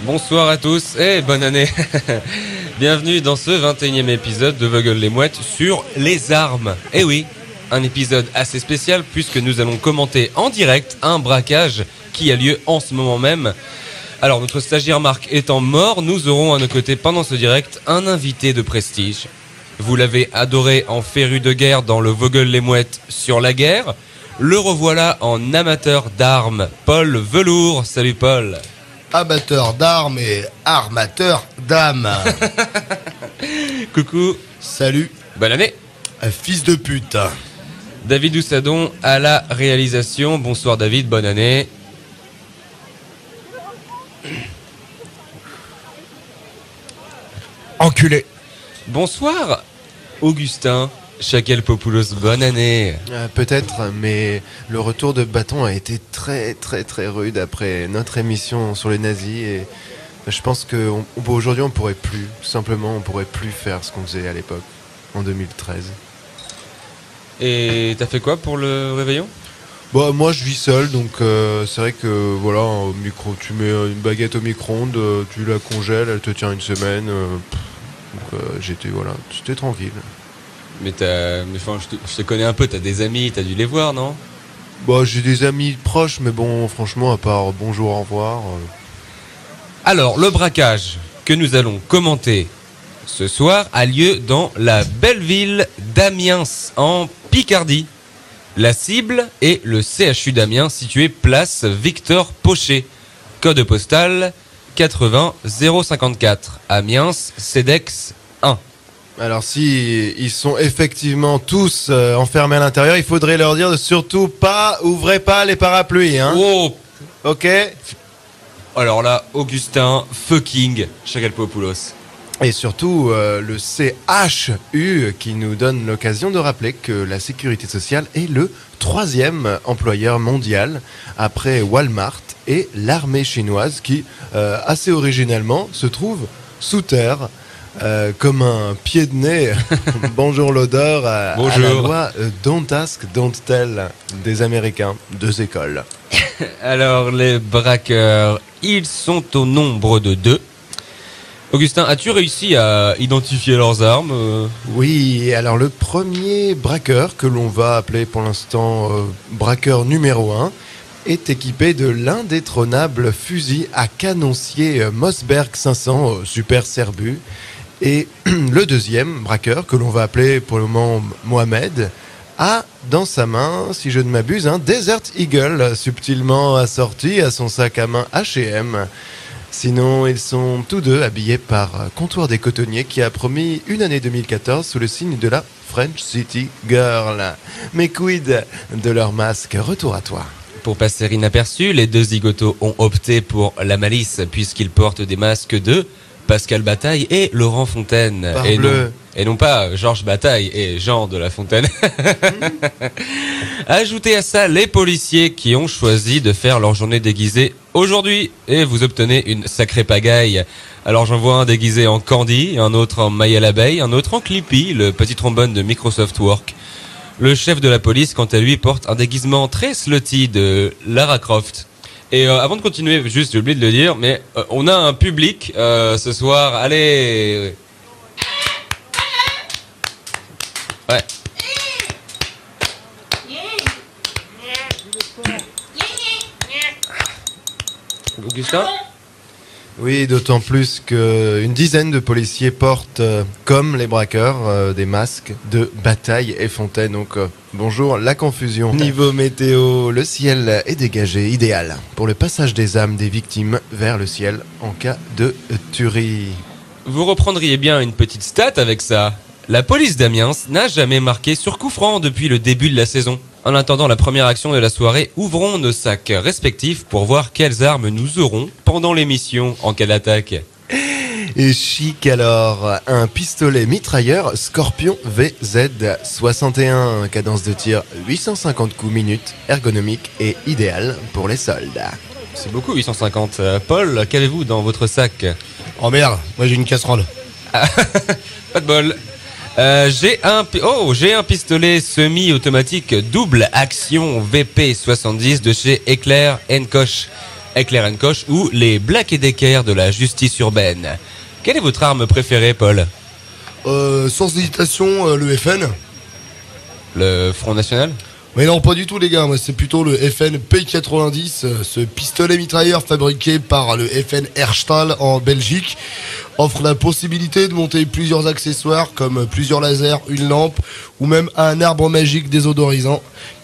Bonsoir à tous et bonne année. Bienvenue dans ce 21e épisode de Vogel les Mouettes sur les armes. Eh oui, un épisode assez spécial puisque nous allons commenter en direct un braquage qui a lieu en ce moment même. Alors notre stagiaire Marc étant mort, nous aurons à nos côtés pendant ce direct un invité de prestige. Vous l'avez adoré en féru de guerre dans le Vogel les Mouettes sur la guerre. Le revoilà en amateur d'armes, Paul Velours. Salut Paul. Amateur d'armes et armateur d'âmes. Coucou. Salut. Bonne année. Fils de pute. David Oussadon à la réalisation. Bonsoir David, bonne année. Enculé. Bonsoir Augustin Chakel-Popoulos, bonne année. Peut-être, mais le retour de bâton a été très rude après notre émission sur les nazis et je pense qu'aujourd'hui on pourrait plus, tout simplement on pourrait plus faire ce qu'on faisait à l'époque, en 2013. Et t'as fait quoi pour le réveillon ? Bah, moi je vis seul, donc c'est vrai que voilà, tu mets une baguette au micro-ondes, tu la congèles, elle te tient une semaine, j'étais tranquille. Mais je te connais un peu, t'as des amis, t'as dû les voir, non ? Bah, j'ai des amis proches, mais bon, franchement, à part bonjour, au revoir. Alors, le braquage que nous allons commenter ce soir a lieu dans la belle ville d'Amiens, en Picardie. La cible est le CHU d'Amiens, situé place Victor Pochet. Code postal 80 054. Amiens, CEDEX 1. Alors si ils sont effectivement tous enfermés à l'intérieur, il faudrait leur dire de surtout ouvrez pas les parapluies, hein. Oh. Ok. Alors là, Augustin fucking Chakalpopoulos. Et surtout le CHU qui nous donne l'occasion de rappeler que la sécurité sociale est le 3e employeur mondial après Walmart et l'armée chinoise qui, assez originellement, se trouve sous terre. Comme un pied de nez, bonjour l'odeur à la loi Don't Ask, Don't Tell des Américains, 2 écoles. Alors les braqueurs, ils sont au nombre de 2. Augustin, as-tu réussi à identifier leurs armes ? Oui, alors le premier braqueur, que l'on va appeler pour l'instant braqueur numéro 1, est équipé de l'indétrônable fusil à canoncier Mossberg 500 Super Cerbu. Et le deuxième braqueur, que l'on va appeler pour le moment Mohamed, a dans sa main, si je ne m'abuse, un Desert Eagle subtilement assorti à son sac à main H&M. Sinon, ils sont tous deux habillés par Comptoir des Cotonniers qui a promis une année 2014 sous le signe de la French City Girl. Mais quid de leur masque ? Retour à toi. Pour passer inaperçus, les 2 zigotos ont opté pour la malice puisqu'ils portent des masques de Pascal Bataille et Laurent Fontaine. Et non pas Georges Bataille et Jean de La Fontaine. Ajoutez à ça les policiers qui ont choisi de faire leur journée déguisée aujourd'hui et vous obtenez une sacrée pagaille. Alors j'en vois un déguisé en Candy, un autre en Maille à l'abeille, un autre en Clippy, le petit trombone de Microsoft Work. Le chef de la police, quant à lui, porte un déguisement très slutty de Lara Croft. Et avant de continuer, juste j'ai oublié de le dire, mais on a un public ce soir. Allez. Ouais. Augustin ? Oui, d'autant plus qu'une dizaine de policiers portent, comme les braqueurs, des masques de Bataille et Fontaine. Donc, bonjour, la confusion. Niveau météo, le ciel est dégagé, idéal pour le passage des âmes des victimes vers le ciel en cas de tuerie. Vous reprendriez bien une petite stat avec ça. La police d'Amiens n'a jamais marqué sur coup franc depuis le début de la saison. En attendant la première action de la soirée, ouvrons nos sacs respectifs pour voir quelles armes nous aurons pendant l'émission en cas d'attaque. Et chic alors, un pistolet mitrailleur Scorpion VZ61, cadence de tir 850 coups minutes, ergonomique et idéal pour les soldats. C'est beaucoup 850. Paul, qu'avez-vous dans votre sac ? Oh merde, moi j'ai une casserole. Pas de bol. J'ai un pistolet semi-automatique double action VP70 de chez Eclair & Koch. Éclair and Koch ou les Black & Decker de la justice urbaine. Quelle est votre arme préférée, Paul ? Sans hésitation, le FN. Le Front National ? Mais non, pas du tout les gars, moi c'est plutôt le FN P90, ce pistolet mitrailleur fabriqué par le FN Herstal en Belgique, offre la possibilité de monter plusieurs accessoires comme plusieurs lasers, une lampe ou même un arbre magique désodorisant.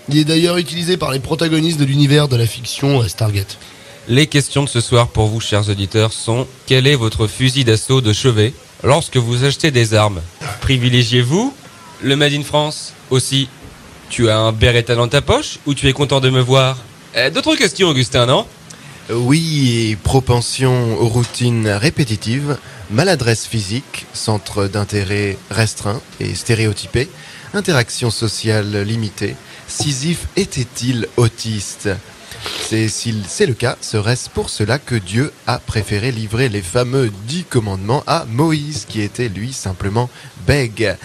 Il est d'ailleurs utilisé par les protagonistes de l'univers de la fiction Stargate. Les questions de ce soir pour vous, chers auditeurs, sont: quel est votre fusil d'assaut de chevet lorsque vous achetez des armes ? Privilégiez-vous le Made in France aussi? Tu as un Beretta dans ta poche ou tu es content de me voir ? D'autres questions, Augustin, non ? Oui, propension aux routines répétitives, maladresse physique, centre d'intérêt restreint et stéréotypé, interaction sociale limitée, Sisyphe était-il autiste ? Si c'est le cas, serait-ce pour cela que Dieu a préféré livrer les fameux 10 commandements à Moïse, qui était lui simplement bègue ?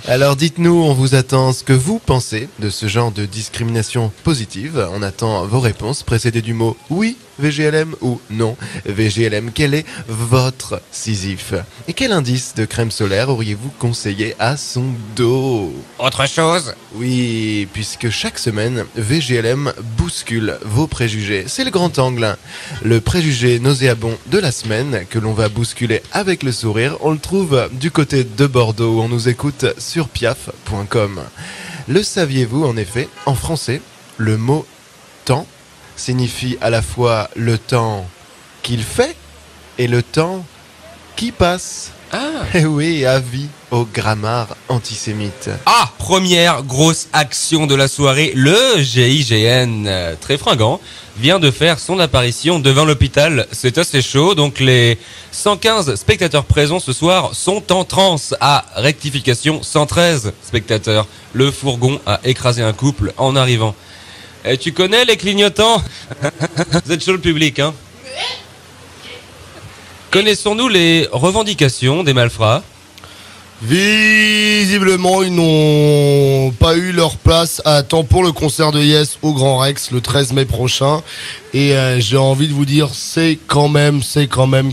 Alors dites-nous, on vous attend ce que vous pensez de ce genre de discrimination positive. On attend vos réponses précédées du mot oui, VGLM ou non, VGLM. Quel est votre Sisyphe ? Et quel indice de crème solaire auriez-vous conseillé à son dos ? Autre chose ? Oui, puisque chaque semaine, VGLM bouscule vos préjugés. C'est le grand angle. Le préjugé nauséabond de la semaine que l'on va bousculer avec le sourire, on le trouve du côté de Bordeaux où on nous écoute sur piaf.com. Le saviez-vous en effet, en français, le mot temps signifie à la fois le temps qu'il fait et le temps qui passe. Ah. Eh oui, avis au grammar antisémite. Ah, première grosse action de la soirée, le GIGN, très fringant, vient de faire son apparition devant l'hôpital. C'est assez chaud, donc les 115 spectateurs présents ce soir sont en transe. Ah, rectification, 113 spectateurs. Le fourgon a écrasé un couple en arrivant. Et tu connais les clignotants ? Vous êtes chaud le public, hein ? Connaissons-nous les revendications des malfrats ? Visiblement, ils n'ont pas eu leur place à temps pour le concert de Yes au Grand Rex le 13 mai prochain. Et j'ai envie de vous dire, c'est quand même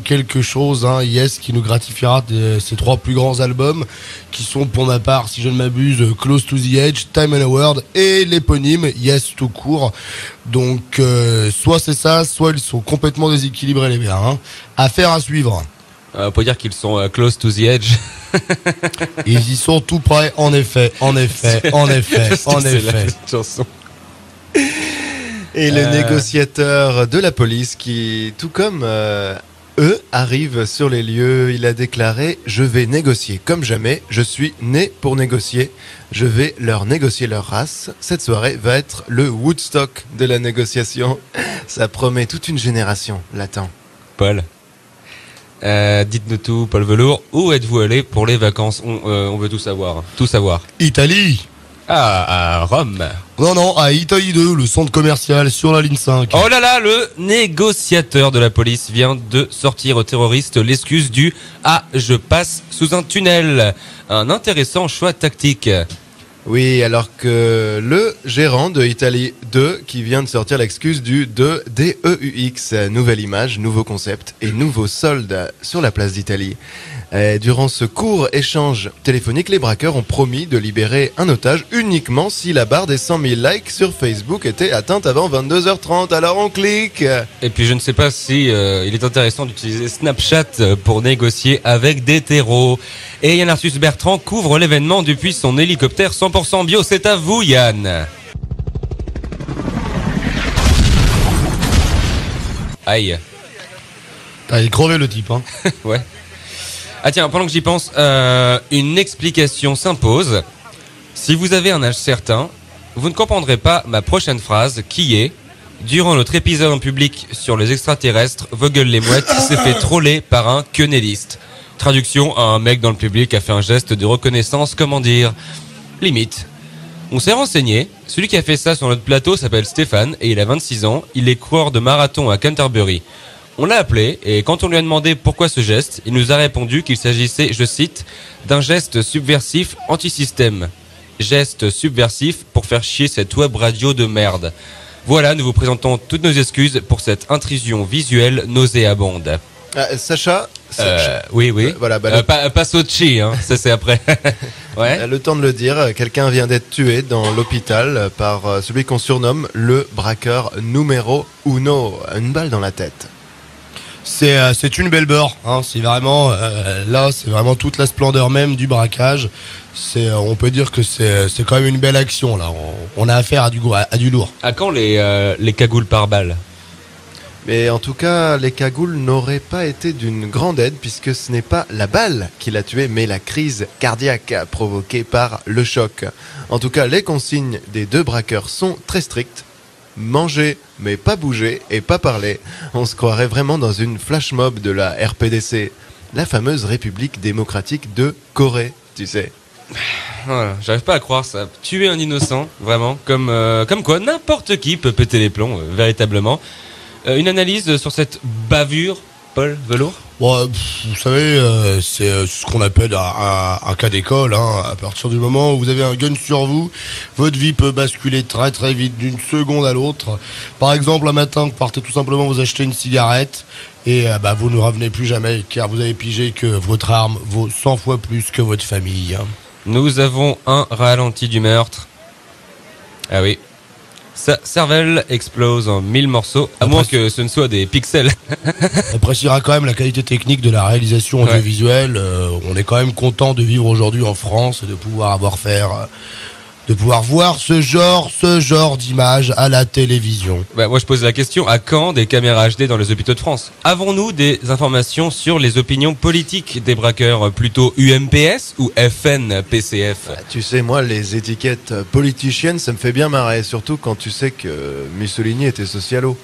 quelque chose, hein. Yes qui nous gratifiera de ses 3 plus grands albums, qui sont pour ma part, si je ne m'abuse, Close to the Edge, Time and Award et l'éponyme Yes tout court. Donc soit c'est ça, soit ils sont complètement déséquilibrés les gars, hein. Affaire à suivre. On peut dire qu'ils sont close to the edge. Ils y sont tout près, en effet. C'est la chanson. Et le négociateur de la police qui, tout comme eux, arrive sur les lieux, il a déclaré: je vais négocier comme jamais, je suis né pour négocier, je vais leur négocier leur race. Cette soirée va être le Woodstock de la négociation. Ça promet toute une génération, l'attend. Paul, dites-nous tout, Paul Velour, où êtes-vous allé pour les vacances ? On veut tout savoir. Tout savoir. Italie. Ah, à Rome. Non, à Italie 2, le centre commercial sur la ligne 5. Oh là là, le négociateur de la police vient de sortir aux terroristes l'excuse du « Ah, je passe sous un tunnel ». Un intéressant choix tactique. Oui, alors que le gérant de Italie 2 qui vient de sortir l'excuse du DEUX, nouvelle image, nouveau concept et nouveau solde sur la place d'Italie. Durant ce court échange téléphonique, les braqueurs ont promis de libérer un otage uniquement si la barre des 100 000 likes sur Facebook était atteinte avant 22h30. Alors on clique. Et puis je ne sais pas si il est intéressant d'utiliser Snapchat pour négocier avec des terreaux. Et Yann Arthus Bertrand couvre l'événement depuis son hélicoptère 100% bio. C'est à vous, Yann. Aïe. Ah, il est crevé le type, hein. Ouais. Ah tiens, pendant que j'y pense, une explication s'impose. Si vous avez un âge certain, vous ne comprendrez pas ma prochaine phrase qui est: durant notre épisode en public sur les extraterrestres, Vogel les mouettes s'est fait troller par un quenelliste. Traduction, un mec dans le public a fait un geste de reconnaissance, comment dire, limite. On s'est renseigné, celui qui a fait ça sur notre plateau s'appelle Stéphane et il a 26 ans, il est coureur de marathon à Canterbury. On l'a appelé et quand on lui a demandé pourquoi ce geste, il nous a répondu qu'il s'agissait, je cite, d'un geste subversif anti-système. Geste subversif pour faire chier cette web radio de merde. Voilà, nous vous présentons toutes nos excuses pour cette intrusion visuelle nauséabonde. Sacha, Oui. voilà, bah, Pas Sochi, hein, ça c'est après. Ouais. le temps de le dire, quelqu'un vient d'être tué dans l'hôpital par celui qu'on surnomme le braqueur numéro uno. Une balle dans la tête. C'est une belle beurre, hein. C'est vraiment là, c'est vraiment toute la splendeur même du braquage. On peut dire que c'est quand même une belle action là. On a affaire à du lourd. À quand les cagoules par balle? Mais en tout cas, les cagoules n'auraient pas été d'une grande aide puisque ce n'est pas la balle qui l'a tué, mais la crise cardiaque provoquée par le choc. En tout cas, les consignes des deux braqueurs sont très strictes. Manger, mais pas bouger et pas parler. On se croirait vraiment dans une flash mob de la RPDC, la fameuse République démocratique de Corée, tu sais. Voilà, j'arrive pas à croire ça. Tuer un innocent, vraiment, comme quoi n'importe qui peut péter les plombs, véritablement. Une analyse sur cette bavure, Paul Velour? Bon, vous savez, c'est ce qu'on appelle un cas d'école, hein. À partir du moment où vous avez un gun sur vous, votre vie peut basculer très très vite d'une seconde à l'autre. Par exemple, un matin, vous partez tout simplement vous acheter une cigarette et vous ne revenez plus jamais car vous avez pigé que votre arme vaut 100 fois plus que votre famille, hein. Nous avons un ralenti du meurtre. Ah oui. Sa cervelle explose en 1000 morceaux, à moins que ce ne soit des pixels. On précisera quand même la qualité technique de la réalisation audiovisuelle. On est quand même content de vivre aujourd'hui en France et de pouvoir de pouvoir voir ce genre d'images à la télévision. Moi je pose la question, à quand des caméras HD dans les hôpitaux de France? Avons-nous des informations sur les opinions politiques des braqueurs, plutôt UMPS ou FNPCF? Tu sais, moi, les étiquettes politiciennes, ça me fait bien marrer, surtout quand tu sais que Mussolini était socialo.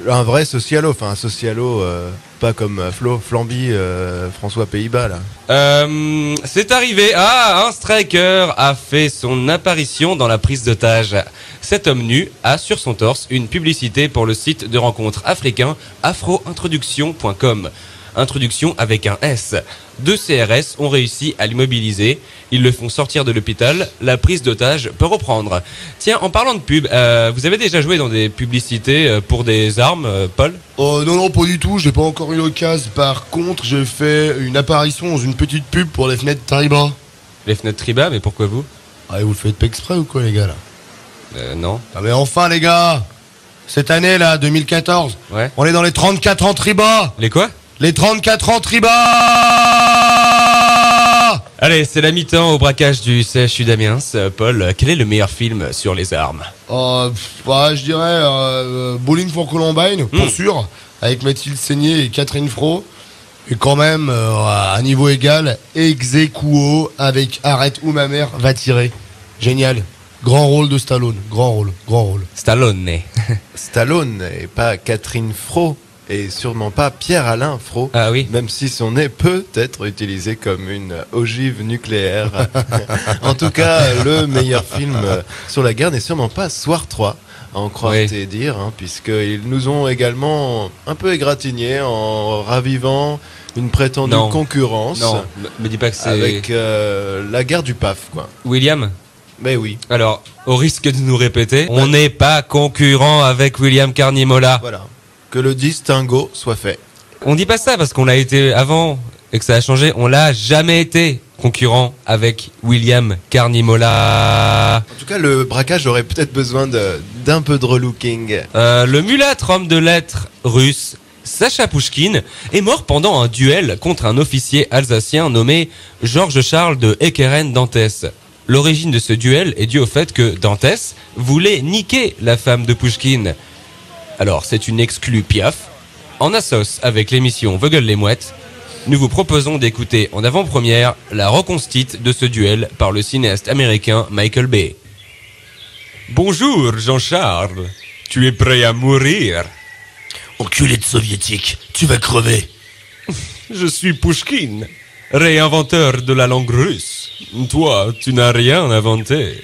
Un vrai socialo, enfin un socialo, pas comme Flamby, François Pays-Bas là. C'est arrivé. Un striker a fait son apparition dans la prise d'otage. Cet homme nu a sur son torse une publicité pour le site de rencontre africain afrointroduction.com. Introduction avec un S. Deux CRS ont réussi à l'immobiliser. Ils le font sortir de l'hôpital. La prise d'otage peut reprendre. Tiens, en parlant de pub, vous avez déjà joué dans des publicités pour des armes, Paul? Non, pas du tout. J'ai pas encore eu l'occasion. Par contre, j'ai fait une apparition dans une petite pub pour les fenêtres Tariba. Les fenêtres Triba, mais pourquoi vous? Ah, et vous le faites pas exprès ou quoi, les gars, là? Non. Ah, mais enfin, les gars, cette année, là, 2014, ouais. On est dans les 34 ans Triba. Les quoi? Les 34 ans Triba. Allez, c'est la mi-temps au braquage du CHU d'Amiens. Paul, quel est le meilleur film sur les armes? Je dirais Bowling for Columbine, pour sûr, avec Mathilde Seigné et Catherine Fro. Et quand même, à niveau égal, Ex Aequo avec Arrête où ma mère va tirer. Génial. Grand rôle de Stallone. Grand rôle. Stallone. Stallone et pas Catherine Fro. Et sûrement pas Pierre-Alain Fro, ah oui. Même si son nez peut être utilisé comme une ogive nucléaire. En tout cas, le meilleur film sur la guerre n'est sûrement pas Soir 3, à en croire tes dires, hein, puisqu'ils nous ont également un peu égratignés en ravivant une prétendue concurrence. Non, me dis pas que c'est... Avec la guerre du PAF, quoi. William? Mais oui. Alors, au risque de nous répéter, on n'est pas concurrent avec William Carnimola. Voilà. Que le distinguo soit fait. On dit pas ça parce qu'on l'a été avant et que ça a changé. On l'a jamais été concurrent avec William Carnimola. En tout cas, le braquage aurait peut-être besoin d'un peu de relooking. Le mulâtre homme de lettres russe, Sacha Pouchkine, est mort pendant un duel contre un officier alsacien nommé Georges Charles de Ekeren-Dantès. L'origine de ce duel est due au fait que Dantès voulait niquer la femme de Pouchkine. Alors, c'est une exclue Piaf. En assos avec l'émission Vogel les Mouettes, nous vous proposons d'écouter en avant-première la reconstite de ce duel par le cinéaste américain Michael Bay. Bonjour, Jean-Charles. Tu es prêt à mourir? Enculé de soviétique, tu vas crever. Je suis Pouchkine, réinventeur de la langue russe. Toi, tu n'as rien inventé.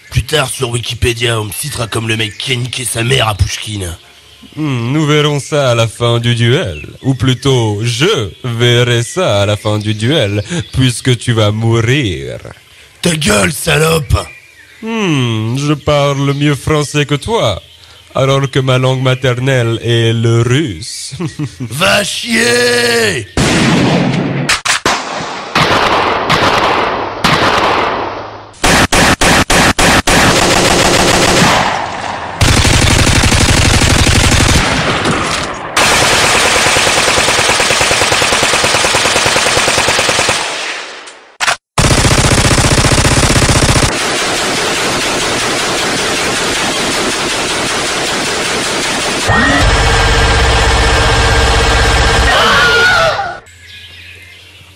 Plus tard, sur Wikipédia, on me citera comme le mec qui a niqué sa mère à Pouchkine. Nous verrons ça à la fin du duel. Ou plutôt, je verrai ça à la fin du duel, puisque tu vas mourir. Ta gueule, salope! Je parle mieux français que toi. Alors que ma langue maternelle est le russe. Va chier!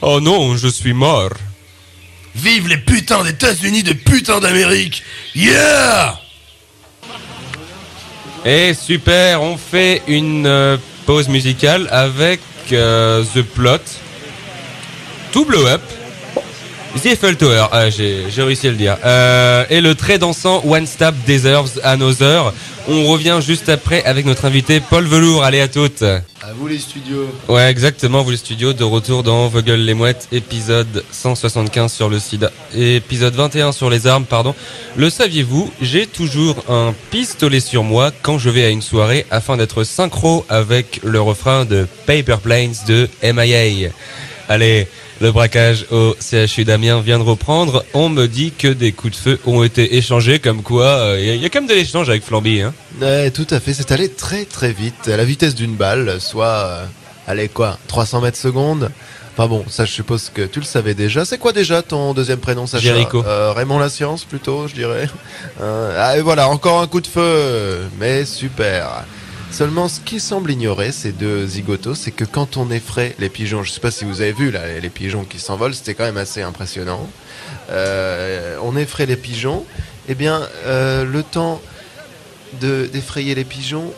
Oh non, je suis mort. Vive les putains d'États-Unis de putain d'Amérique! Yeah! Et super, on fait une pause musicale avec The Plot, To Blow Up, The Eiffel Tower, j'ai réussi à le dire, et le très dansant One Step Deserves Another. On revient juste après avec notre invité Paul Velour. Allez, à toutes. À vous les studios. Ouais, exactement, vous les studios, de retour dans Vogel les Mouettes, épisode 175 sur le sida, épisode 21 sur les armes, pardon. Le saviez-vous, j'ai toujours un pistolet sur moi quand je vais à une soirée afin d'être synchro avec le refrain de Paper Planes de MIA. Allez, le braquage au CHU d'Amiens vient de reprendre. On me dit que des coups de feu ont été échangés, comme quoi y a quand même de l'échange avec Flamby, hein. Ouais, tout à fait, c'est allé très très vite, à la vitesse d'une balle, soit, allez quoi, 300 mètres seconde. Enfin bon, ça je suppose que tu le savais déjà. C'est quoi déjà ton deuxième prénom, Sacha? Jéricho. Raymond La Science plutôt, je dirais. Et voilà, encore un coup de feu, mais super. Seulement, ce qui semble ignorer ces deux zigotos, c'est que quand on effraie les pigeons, je sais pas si vous avez vu là, les pigeons qui s'envolent, c'était quand même assez impressionnant. On effraie les pigeons, eh bien, le temps d'effrayer les pigeons,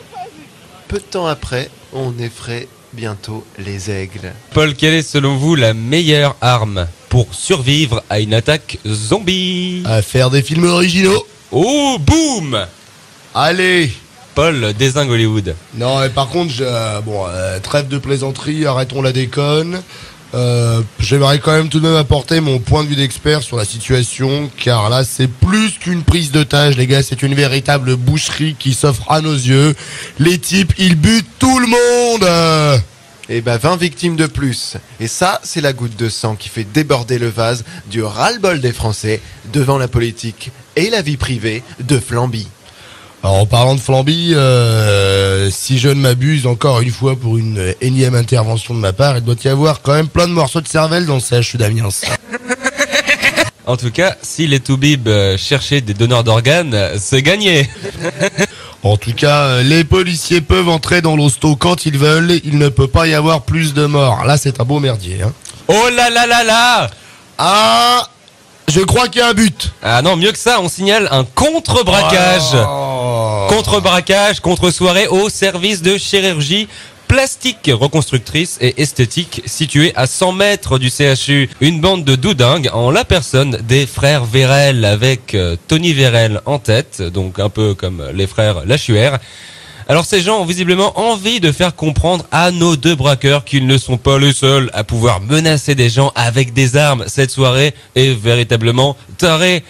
peu de temps après, on effraie bientôt les aigles. Paul, quelle est selon vous la meilleure arme pour survivre à une attaque zombie? À faire des films originaux. Oh, boum! Allez! Paul, dézingue Hollywood. Non, mais par contre, trêve de plaisanterie, arrêtons la déconne. J'aimerais quand même tout de même apporter mon point de vue d'expert sur la situation, car là, c'est plus qu'une prise d'otage, les gars. C'est une véritable boucherie qui s'offre à nos yeux. Les types, ils butent tout le monde. Et 20 victimes de plus. Et ça, c'est la goutte de sang qui fait déborder le vase du ras-le-bol des Français devant la politique et la vie privée de Flamby. Alors, en parlant de Flamby, si je ne m'abuse, encore une fois pour une énième intervention de ma part, il doit y avoir quand même plein de morceaux de cervelle dans le CHU d'Amiens. En tout cas, si les toubibs cherchaient des donneurs d'organes, c'est gagné. En tout cas, les policiers peuvent entrer dans l'hosto quand ils veulent, il ne peut pas y avoir plus de morts. Là, c'est un beau merdier. Hein. Oh là là là là! Ah, je crois qu'il y a un but. Ah non, mieux que ça, on signale un contre-braquage. Contre-braquage, contre-soirée au service de chirurgie plastique, reconstructrice et esthétique située à 100 mètres du CHU. Une bande de doudingues en la personne des frères Vérel avec Tony Vérel en tête, donc un peu comme les frères Lachuer. Alors ces gens ont visiblement envie de faire comprendre à nos deux braqueurs qu'ils ne sont pas les seuls à pouvoir menacer des gens avec des armes. Cette soirée est véritablement tarée.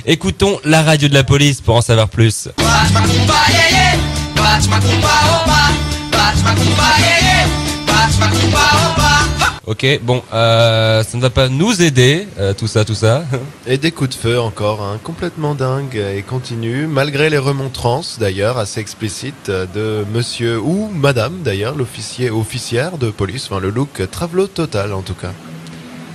Écoutons la radio de la police pour en savoir plus. Ok, bon, ça ne va pas nous aider, tout ça. Et des coups de feu encore, hein, complètement dingue et continu, malgré les remontrances d'ailleurs assez explicites de monsieur ou madame d'ailleurs, officière de police, enfin le look travelot total en tout cas.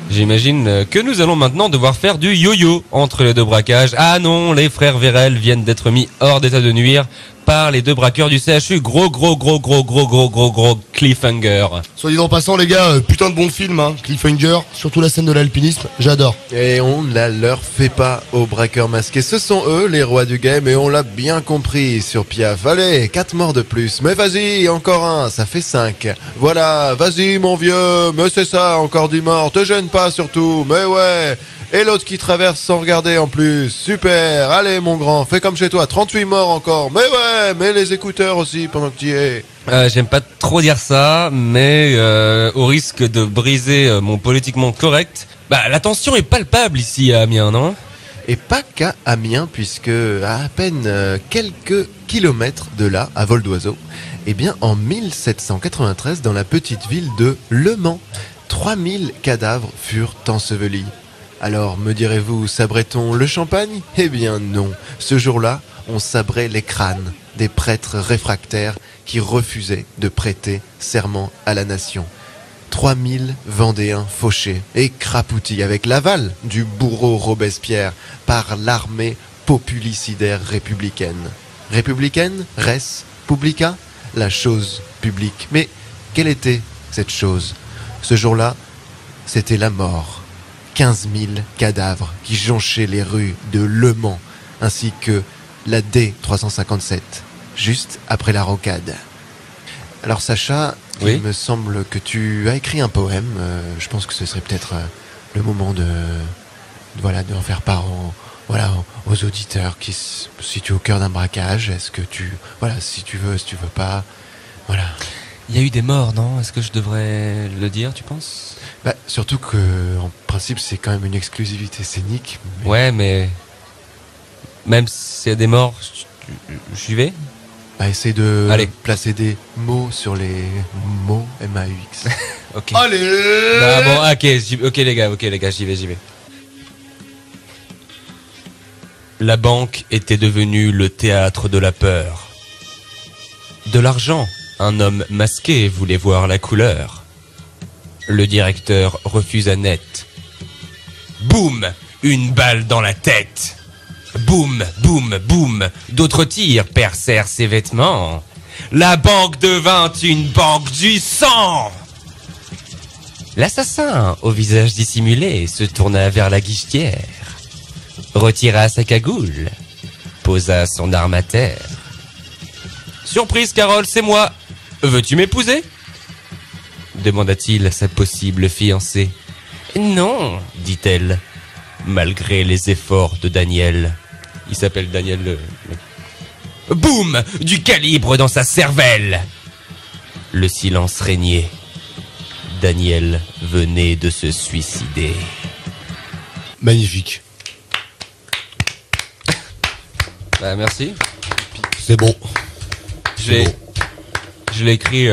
J'imagine que nous allons maintenant devoir faire du yo-yo entre les deux braquages. Ah non, les frères Vérel viennent d'être mis hors d'état de nuire par les deux braqueurs du CHU. Gros cliffhanger. Soit dit en passant, les gars, putain de bon film, hein. Cliffhanger, surtout la scène de l'alpinisme, j'adore. Et on ne la leur fait pas aux braqueurs masqués. Ce sont eux les rois du game et on l'a bien compris sur Piaf. Allez, 4 morts de plus. Mais vas-y, encore un, ça fait 5. Voilà, vas-y mon vieux, mais c'est ça, encore 10 morts. Te gêne pas surtout, mais ouais. Et l'autre qui traverse sans regarder en plus. Super, allez mon grand, fais comme chez toi. 38 morts encore. Mais ouais, mets les écouteurs aussi pendant que tu y es. J'aime pas trop dire ça, mais au risque de briser mon politiquement correct, la tension est palpable ici à Amiens, non ? Et pas qu'à Amiens, puisque à peine quelques kilomètres de là, à vol d'oiseau, eh bien en 1793, dans la petite ville de Le Mans, 3000 cadavres furent ensevelis. Alors, me direz-vous, sabrait-on le champagne ? Eh bien non, ce jour-là, on sabrait les crânes des prêtres réfractaires qui refusaient de prêter serment à la nation. 3000 Vendéens fauchés et crapoutis avec l'aval du bourreau Robespierre par l'armée populicidaire républicaine. Républicaine, res publica, la chose publique. Mais quelle était cette chose ? Ce jour-là, c'était la mort. 15 000 cadavres qui jonchaient les rues de Le Mans, ainsi que la D357, juste après la rocade. Alors Sacha, oui. Il me semble que tu as écrit un poème. Je pense que ce serait peut-être le moment de en faire part aux auditeurs qui se situent au cœur d'un braquage. Est-ce que si tu veux pas, voilà. Il y a eu des morts, non ? Est-ce que je devrais le dire, tu penses ? Surtout que, en principe, c'est quand même une exclusivité scénique. Mais... Ouais, mais même s'il y a des morts, j'y vais ? Essaye de Allez. placer des mots sur les mots M-A-U-X. Ok. Allez. Ok les gars, j'y vais. La banque était devenue le théâtre de la peur. De l'argent, un homme masqué voulait voir la couleur. Le directeur refusa net. Boum, une balle dans la tête. Boum, boum, boum, d'autres tirs percèrent ses vêtements. La banque devint une banque du sang. L'assassin, au visage dissimulé, se tourna vers la guichetière, retira sa cagoule, posa son arme à terre. Surprise, Carole, c'est moi. Veux-tu m'épouser ? Demanda-t-il à sa possible fiancée. Non, dit-elle, malgré les efforts de Daniel. Il s'appelle Daniel. Boum ! Du calibre dans sa cervelle. Le silence régnait. Daniel venait de se suicider. Magnifique. Merci. C'est bon. Je l'ai écrit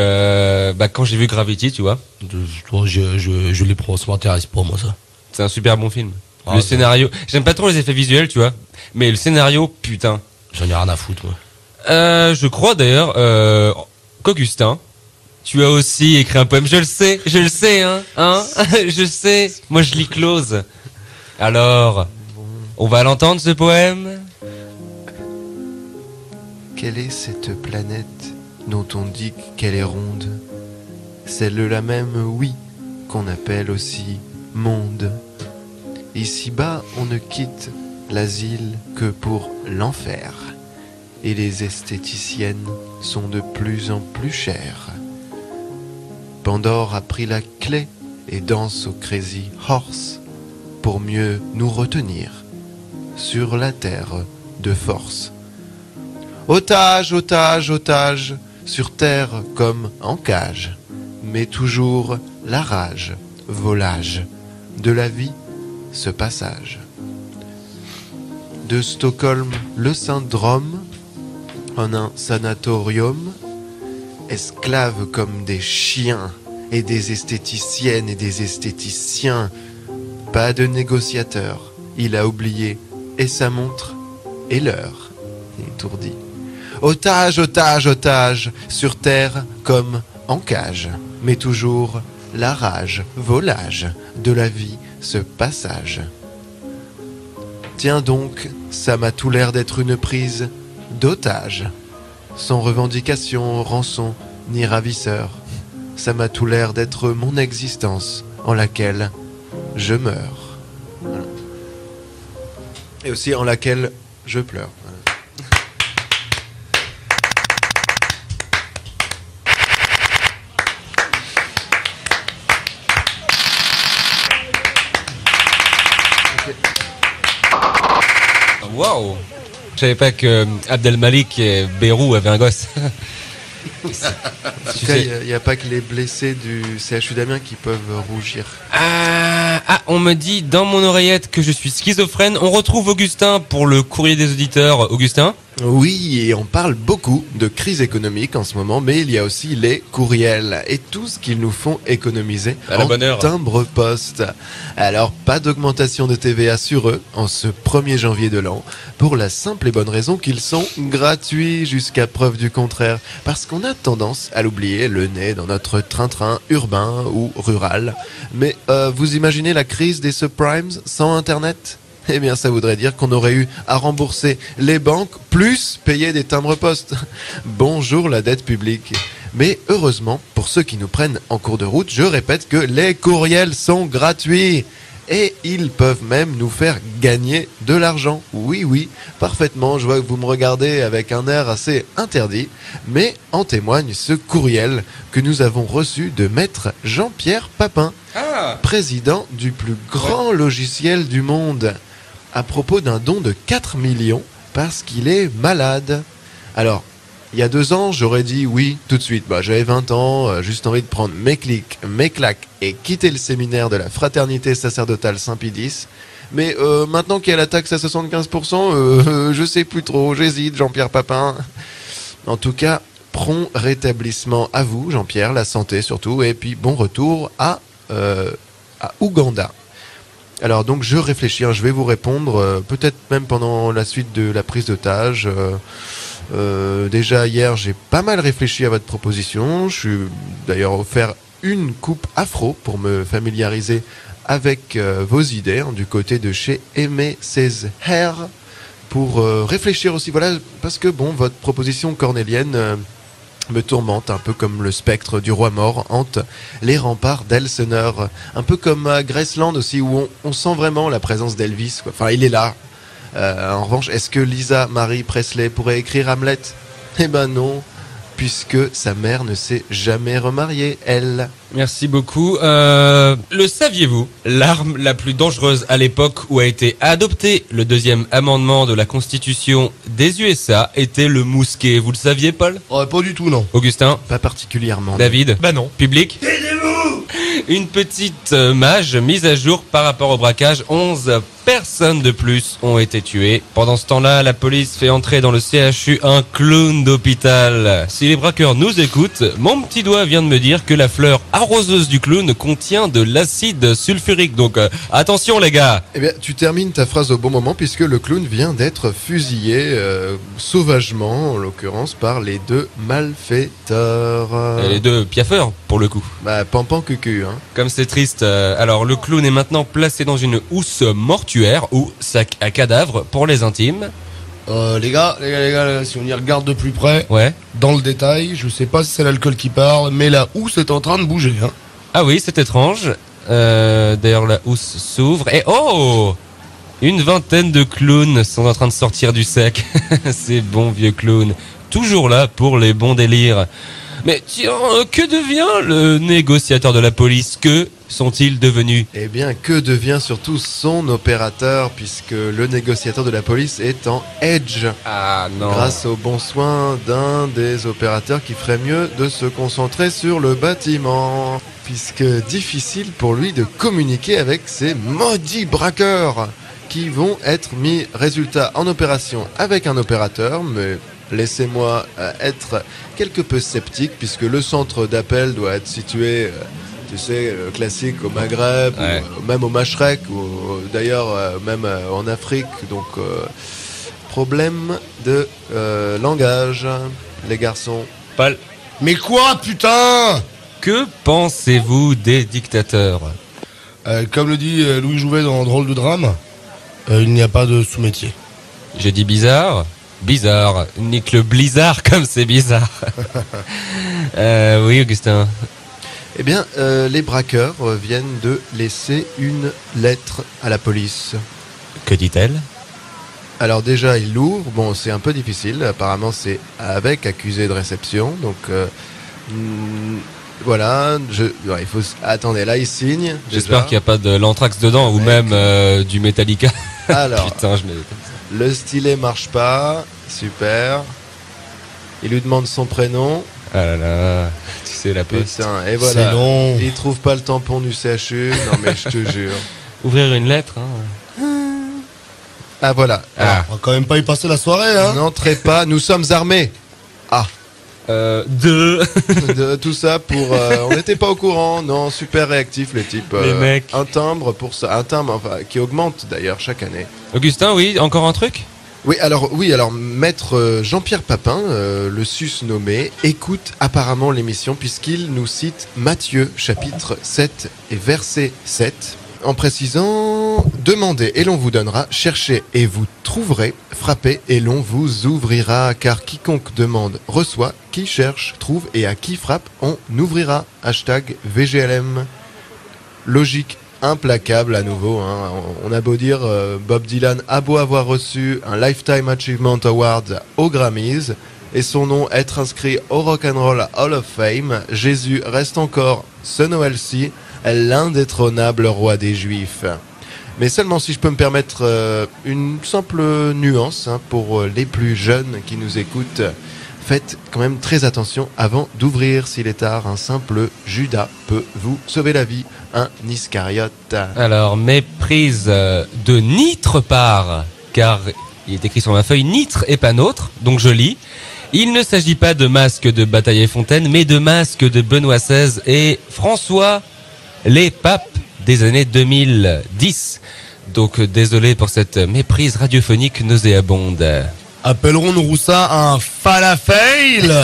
quand j'ai vu Gravity, tu vois. Je les prends, ça m'intéresse pas, moi, ça. C'est un super bon film. Le scénario, j'aime pas trop les effets visuels, tu vois. Mais le scénario, putain. J'en ai rien à foutre, moi. Je crois d'ailleurs qu'Augustin, tu as aussi écrit un poème. Je le sais, hein, je sais. Moi, je lis close. Alors, on va l'entendre, ce poème. Quelle est cette planète dont on dit qu'elle est ronde ? Celle-là même, oui, qu'on appelle aussi monde. Ici-bas, on ne quitte l'asile que pour l'enfer. Et les esthéticiennes sont de plus en plus chères. Pandore a pris la clé et danse au Crazy Horse pour mieux nous retenir sur la terre de force. Otage, otage, otage, sur terre comme en cage, mais toujours la rage, volage, de la vie, ce passage. De Stockholm, le syndrome, en un sanatorium, esclaves comme des chiens, et des esthéticiennes et des esthéticiens. Pas de négociateur, il a oublié et sa montre et l'heure, étourdi. Otage, otage, otage, sur terre comme en cage, mais toujours la rage, volage, de la vie, ce passage. Tiens donc, ça m'a tout l'air d'être une prise d'otage, sans revendication, rançon, ni ravisseur. Ça m'a tout l'air d'être mon existence en laquelle je meurs. Voilà. Et aussi en laquelle je pleure. Voilà. Waouh! Je savais pas que Abdelmalik et Bérou avaient un gosse. En tout cas, il n'y a pas que les blessés du CHU d'Amiens qui peuvent rougir. On me dit dans mon oreillette que je suis schizophrène. On retrouve Augustin pour le courrier des auditeurs. Augustin ? Oui, et on parle beaucoup de crise économique en ce moment, mais il y a aussi les courriels et tout ce qu'ils nous font économiser à la en bonne heure. timbre-poste. Alors, pas d'augmentation de TVA sur eux en ce 1er janvier de l'an, pour la simple et bonne raison qu'ils sont gratuits jusqu'à preuve du contraire, parce qu'on a tendance à l'oublier, le nez dans notre train-train urbain ou rural. Mais vous imaginez la crise des subprimes sans Internet ? Eh bien, ça voudrait dire qu'on aurait eu à rembourser les banques plus payer des timbres-poste. Bonjour la dette publique. Mais heureusement, pour ceux qui nous prennent en cours de route, je répète que les courriels sont gratuits. Et ils peuvent même nous faire gagner de l'argent. Oui, parfaitement, je vois que vous me regardez avec un air assez interdit. Mais en témoigne ce courriel que nous avons reçu de maître Jean-Pierre Papin, président du plus grand logiciel du monde, à propos d'un don de 4 millions parce qu'il est malade. Alors, il y a 2 ans, j'aurais dit oui tout de suite. J'avais 20 ans, juste envie de prendre mes clics, mes claques et quitter le séminaire de la fraternité sacerdotale Saint-Pie-X. Mais maintenant qu'il y a la taxe à 75%, je sais plus trop, j'hésite, Jean-Pierre Papin. En tout cas, prompt rétablissement à vous, Jean-Pierre, la santé surtout, et puis bon retour à Ouganda. Alors donc je réfléchis, je vais vous répondre, peut-être même pendant la suite de la prise d'otage. Déjà hier j'ai pas mal réfléchi à votre proposition, je suis d'ailleurs offert une coupe afro pour me familiariser avec vos idées, du côté de chez Aimé Césaire, pour réfléchir aussi, voilà, parce que bon, votre proposition cornélienne me tourmente, un peu comme le spectre du roi mort hante les remparts d'Elseneur, un peu comme à Graceland aussi, où on sent vraiment la présence d'Elvis, quoi. Enfin, il est là. En revanche, est-ce que Lisa Marie Presley pourrait écrire Hamlet ? Eh ben non, puisque sa mère ne s'est jamais remariée, elle. Merci beaucoup. Le saviez-vous ? L'arme la plus dangereuse à l'époque où a été adopté le 2e amendement de la Constitution des USA était le mousquet. Vous le saviez, Paul ? Pas du tout, non. Augustin ? Pas particulièrement. David ? Bah non. Public ? Une petite mage mise à jour par rapport au braquage. 11 personnes de plus ont été tuées. Pendant ce temps-là, la police fait entrer dans le CHU un clown d'hôpital. Si les braqueurs nous écoutent, mon petit doigt vient de me dire que la fleur arroseuse du clown contient de l'acide sulfurique. Donc attention les gars. Eh bien, tu termines ta phrase au bon moment, puisque le clown vient d'être fusillé sauvagement, en l'occurrence, par les 2 malfaiteurs. Et les 2 piaffeurs, pour le coup. Pampan cucu, hein. Comme c'est triste. Alors le clown est maintenant placé dans une housse mortuaire ou sac à cadavre pour les intimes. Les gars, si on y regarde de plus près, Ouais. dans le détail, je sais pas si c'est l'alcool qui parle, mais la housse est en train de bouger, hein. Ah oui, c'est étrange. D'ailleurs, la housse s'ouvre et oh, une vingtaine de clowns sont en train de sortir du sac. Ces bons vieux clowns, toujours là pour les bons délires. Mais tiens, que devient le négociateur de la police ? Que sont-ils devenus ? Eh bien, que devient surtout son opérateur, puisque le négociateur de la police est en edge, Ah non. grâce aux bons soins d'un des opérateurs qui ferait mieux de se concentrer sur le bâtiment, puisque difficile pour lui de communiquer avec ces maudits braqueurs qui vont être mis, résultat, en opération avec un opérateur, mais laissez-moi être quelque peu sceptique, puisque le centre d'appel doit être situé, tu sais, classique au Maghreb, Ouais. ou même au Machrek, ou d'ailleurs même en Afrique. Donc, problème de langage, les garçons. Paul, Mais quoi, putain ? que pensez-vous des dictateurs ? Comme le dit Louis Jouvet dans Drôle de drame, il n'y a pas de sous-métier. Je dis bizarre. Bizarre. Nique le blizzard comme c'est bizarre. Oui, Augustin. Eh bien, les braqueurs viennent de laisser une lettre à la police. Que dit-elle ? Alors déjà, il l'ouvre. Bon, c'est un peu difficile. Apparemment, c'est avec accusé de réception. Donc, voilà. Il faut. Attendez, là, il signe. J'espère déjà. qu'il n'y a pas de l'anthrax dedans ou Avec- même du Metallica. Alors, Putain, je mets... le stylet marche pas. Super. Il lui demande son prénom. Ah là là, tu sais la poste. Putain, et voilà. C'est long. Il trouve pas le tampon du CHU. Non mais je te jure. Ouvrir une lettre, hein. Ah voilà. Ah. On va quand même pas y passer la soirée, hein. N'entrez pas, nous sommes armés. Ah, de tout ça pour... on n'était pas au courant, non, super réactifs les types. Les mecs. Un timbre pour ça, un timbre enfin, qui augmente d'ailleurs chaque année. Augustin, oui, encore un truc? Oui, alors maître Jean-Pierre Papin, le sus nommé, écoute apparemment l'émission puisqu'il nous cite Matthieu, chapitre 7 et verset 7, en précisant « Demandez et l'on vous donnera, cherchez et vous trouverez, frappez et l'on vous ouvrira, car quiconque demande reçoit, qui cherche trouve et à qui frappe on ouvrira. » Hashtag VGLM. Logique implacable à nouveau, hein. On a beau dire Bob Dylan a beau avoir reçu un Lifetime Achievement Award aux Grammys et son nom être inscrit au Rock'n'Roll Hall of Fame, Jésus reste encore ce Noël-ci l'indétrônable roi des Juifs. Mais seulement si je peux me permettre une simple nuance, hein, pour les plus jeunes qui nous écoutent. Faites quand même très attention avant d'ouvrir. S'il est tard, un simple Judas peut vous sauver la vie. Un Iscariote. Alors, méprise de Nitre part, car il est écrit sur ma feuille Nitre et pas nôtre, donc je lis. Il ne s'agit pas de masque de Bataille-Fontaine, mais de masque de Benoît XVI et François, les papes des années 2010. Donc, désolé pour cette méprise radiophonique nauséabonde. Appellerons-nous ça un falafel?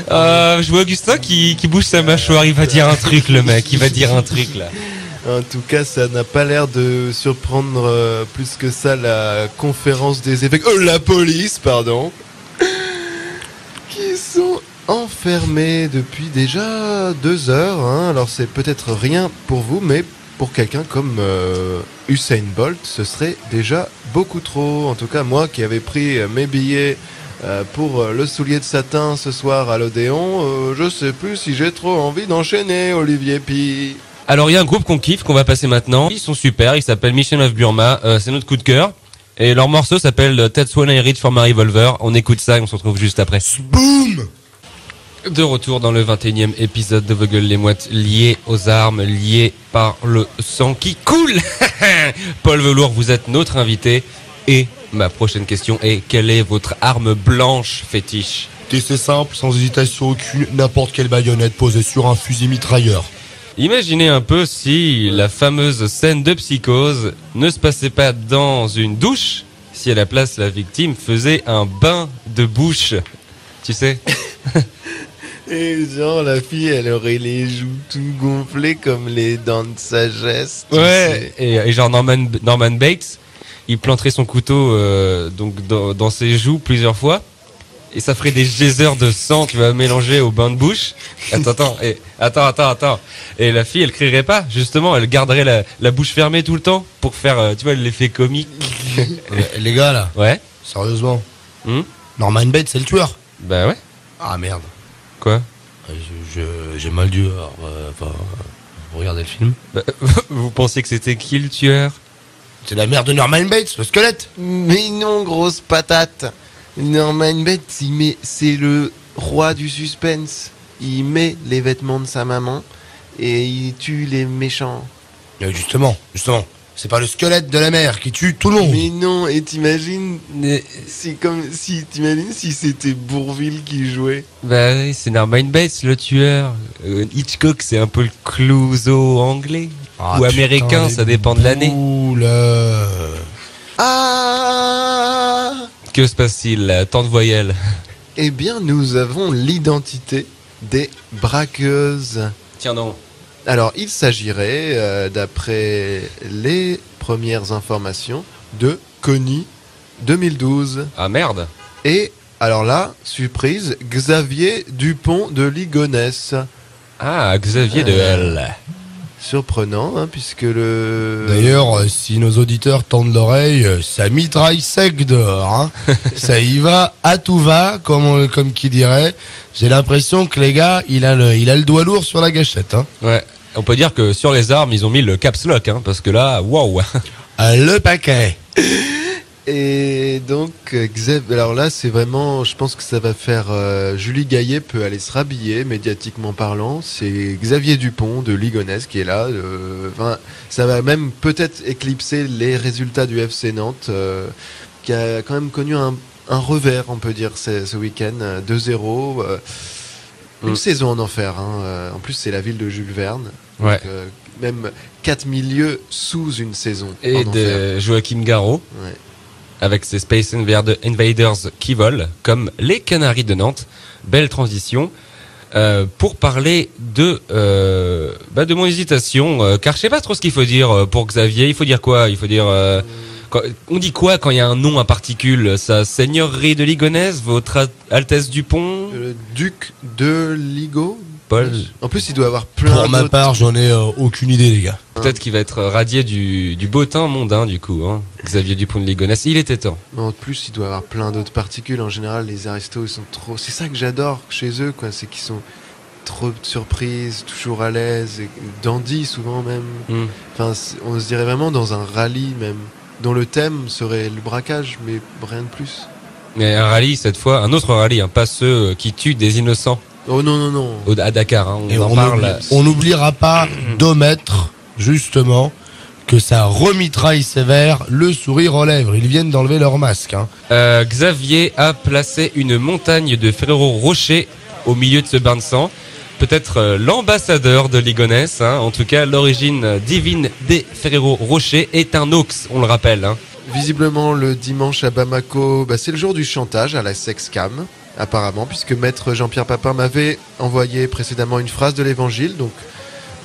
Je vois Augustin qui bouge sa mâchoire, il va dire un truc le mec, il va dire un truc là. En tout cas, ça n'a pas l'air de surprendre plus que ça la conférence des évêques, la police, pardon, qui sont enfermés depuis déjà 2 heures. Hein. Alors c'est peut-être rien pour vous, mais pour quelqu'un comme Usain Bolt, ce serait déjà beaucoup trop. En tout cas, moi qui avais pris mes billets pour le soulier de satin ce soir à l'Odéon, je sais plus si j'ai trop envie d'enchaîner, Olivier Pi. Alors il y a un groupe qu'on kiffe, qu'on va passer maintenant. Ils sont super, ils s'appellent Mission of Burma, c'est notre coup de cœur. Et leur morceau s'appelle That's When I Reach for My Revolver. On écoute ça et on se retrouve juste après. Boum! De retour dans le 21e épisode de Vos gueules les mouettes, liés aux armes, liés par le sang qui coule. Paul Velour, vous êtes notre invité. Et ma prochaine question est, quelle est votre arme blanche fétiche? Et c'est simple, sans hésitation aucune, n'importe quelle baïonnette posée sur un fusil mitrailleur. Imaginez un peu si la fameuse scène de Psychose ne se passait pas dans une douche, si à la place la victime faisait un bain de bouche. Tu sais? Et genre, la fille, elle aurait les joues tout gonflées comme les dents de sagesse. Ouais, et genre Norman Bates, il planterait son couteau donc dans ses joues plusieurs fois, et ça ferait des geysers de sang, tu vas mélanger au bain de bouche. Attends. Et la fille, elle crierait pas, justement, elle garderait la bouche fermée tout le temps pour faire, tu vois, l'effet comique. Les gars, là, Ouais. sérieusement, Norman Bates, c'est le tueur. Bah ouais. Ah merde. Quoi? J'ai mal dû. Regardez le film. Bah, vous pensiez que c'était qui le tueur? C'est la mère de Norman Bates, le squelette. Mais non, grosse patate. Norman Bates, c'est le roi du suspense. Il met les vêtements de sa maman et il tue les méchants. Justement. C'est pas le squelette de la mère qui tue tout le monde. Mais non, et t'imagines, c'est comme si c'était Bourvil qui jouait. Bah oui, c'est Norman Bates le tueur. Hitchcock, c'est un peu le Clouseau anglais. Ou américain, putain, ça dépend de l'année. Oula. Ah! Que se passe-t-il? Tant de voyelles. Eh bien, nous avons l'identité des braqueuses. Tiens non. Alors, il s'agirait, d'après les premières informations, de Connie 2012. Ah merde. Et, alors là, surprise, Xavier Dupont de Ligonnès. Ah, Xavier de L. Surprenant, hein, puisque le... D'ailleurs, si nos auditeurs tendent l'oreille, ça mitraille sec dehors. Hein. Ça y va, à tout va, comme qui dirait. J'ai l'impression que les gars, il a le doigt lourd sur la gâchette. Hein. Ouais. On peut dire que sur les armes, ils ont mis le caps lock, hein, parce que là, waouh. Le paquet. Et donc, alors là, c'est vraiment, je pense que ça va faire, Julie Gaillet peut aller se rhabiller, médiatiquement parlant. C'est Xavier Dupont de Ligonnès qui est là. Enfin, ça va même peut-être éclipser les résultats du FC Nantes, qui a quand même connu un revers, on peut dire, ce week-end, 2-0. Une saison en enfer. Hein. En plus, c'est la ville de Jules Verne. Ouais. Donc, même 4 milieux sous une saison. Et en de Joachim Garraud. Ouais. Avec ses Space Invaders qui volent, comme les Canaries de Nantes. Belle transition. Pour parler de mon hésitation, car je sais pas trop ce qu'il faut dire pour Xavier. Il faut dire quoi? Il faut dire... on dit quoi quand il y a un nom à particules? Sa seigneurie de Ligonnès, votre Altesse Dupont, Le duc de Ligo. Paul. En plus, il doit avoir plein Pour ma d'autres- part, j'en ai aucune idée, les gars. Peut-être qu'il va être radié du beau teint mondain, du coup. Hein. Xavier Dupont de Ligonnès, il était temps. En plus, il doit avoir plein d'autres particules. En général, les aristos, ils sont trop... C'est ça que j'adore chez eux, quoi. C'est qu'ils sont trop de surprises, toujours à l'aise, et dandy souvent même. Enfin, on se dirait vraiment dans un rallye même, dont le thème serait le braquage, mais rien de plus. Mais un rallye, cette fois, un autre rallye, hein, pas ceux qui tuent des innocents Oh non, non, non. à Dakar. Hein, Et on en parle. on n'oubliera pas d'omettre, justement, que ça remitraille sévère le sourire aux lèvres. Ils viennent d'enlever leur masque. Hein. Xavier a placé une montagne de Ferrero Rocher au milieu de ce bain de sang. Peut-être l'ambassadeur de Ligonnès. Hein. En tout cas, l'origine divine des Ferrero Rocher est un ox, on le rappelle. Hein. Visiblement, le dimanche à Bamako, c'est le jour du chantage à la Sexcam, apparemment, puisque maître Jean-Pierre Papin m'avait envoyé précédemment une phrase de l'évangile, donc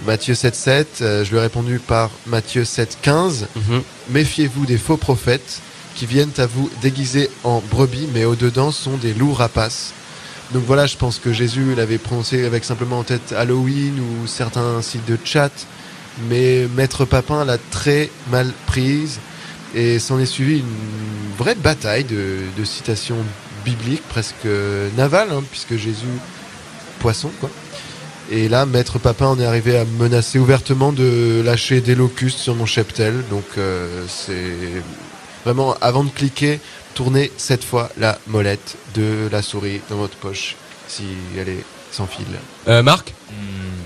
Matthieu 7,7, je lui ai répondu par Matthieu 7,15. Méfiez-vous des faux prophètes qui viennent à vous déguiser en brebis, mais au-dedans sont des loups rapaces. Donc voilà, je pense que Jésus l'avait prononcé avec simplement en tête Halloween ou certains sites de chat, mais maître Papin l'a très mal prise. Et s'en est suivi une vraie bataille de citations bibliques, presque navales, hein, puisque Jésus, poisson, quoi. Et là, maître Papin en est arrivé à menacer ouvertement de lâcher des locustes sur mon cheptel. Donc c'est vraiment, avant de cliquer, tournez cette fois la molette de la souris dans votre poche, si elle est sans fil. Marc,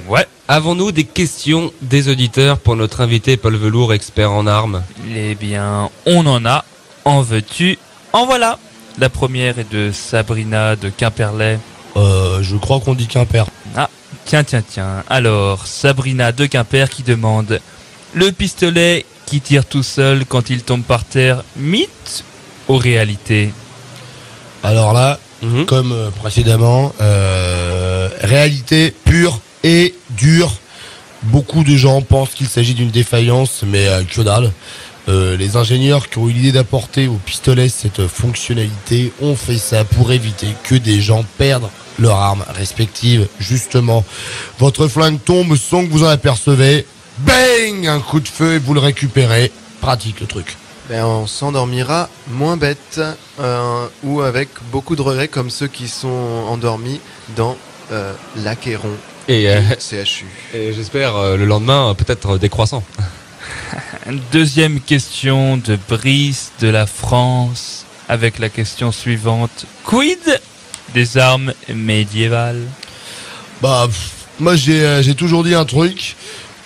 Ouais. avons-nous des questions des auditeurs pour notre invité Paul Velour, expert en armes? Eh bien, on en a. En veux-tu? En voilà. La première est de Sabrina de Quimperlé. Je crois qu'on dit Quimper. Ah, tiens. Alors, Sabrina de Quimper qui demande: le pistolet qui tire tout seul quand il tombe par terre, mythe ou réalité? Alors là, comme précédemment, réalité pure et dure. Beaucoup de gens pensent qu'il s'agit d'une défaillance, mais que dalle. Les ingénieurs qui ont eu l'idée d'apporter au pistolet cette fonctionnalité ont fait ça pour éviter que des gens perdent leurs armes respectives. Justement, votre flingue tombe sans que vous en apercevez. Bang! Un coup de feu et vous le récupérez. Pratique le truc. On s'endormira moins bête, ou avec beaucoup de regrets, comme ceux qui sont endormis dans l'Achéron Et, CHU. et j'espère le lendemain peut-être des croissants. Deuxième question de Brice de la France, avec la question suivante: quid des armes médiévales? Moi j'ai toujours dit un truc.